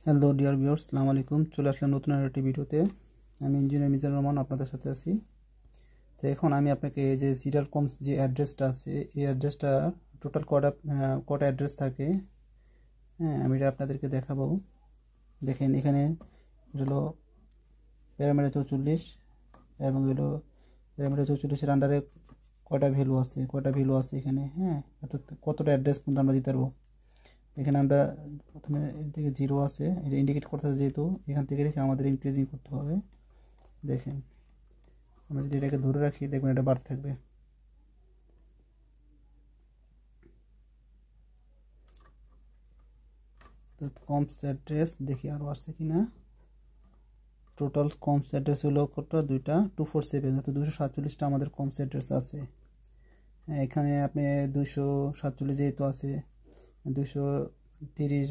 Hello dear viewers, আসসালামু আলাইকুম। চলে আসলাম নতুন আরেকটি ভিডিওতে। আমি ইঞ্জিনিয়ার মিজানুর রহমান আপনাদের সাথে আছি। তো এখন আমি আপনাকে এই যে সিরিয়াল কমস যে অ্যাড্রেসটা আছে, এই অ্যাড্রেসটা টোটাল কটা অ্যাড্রেস থাকে, হ্যাঁ আমি এটা আপনাদেরকে দেখাবো। দেখেন এখানে হলো প্যারামিটার 44 এবং হলো প্যারামিটার 44-এর আন্ডারে কটা ভ্যালু আছে এখানে, হ্যাঁ অর্থাৎ কতটা অ্যাড্রেস পর্যন্ত আমরা দিতে পারবো। এখানে আমরা প্রথমে এর থেকে 0 আছে, এটা ইন্ডিকেট করতে হবে, যেহেতু এখান থেকে রেখে আমাদের ইনক্রিজিং করতে হবে। দেখেন আমরা যদি এটাকে ধরে রাখি, দেখবেন এটা বাড়তে থাকবে। তো কমস অ্যাড্রেস দেখি আরও আসছে কিনা। টোটাল কমস অ্যাড্রেস হলো কতটা, 247, অর্থাৎ 247টা আমাদের কমস অ্যাড্রেস আছে। হ্যাঁ এখানে আপনি 247 যেহেতু আছে, 230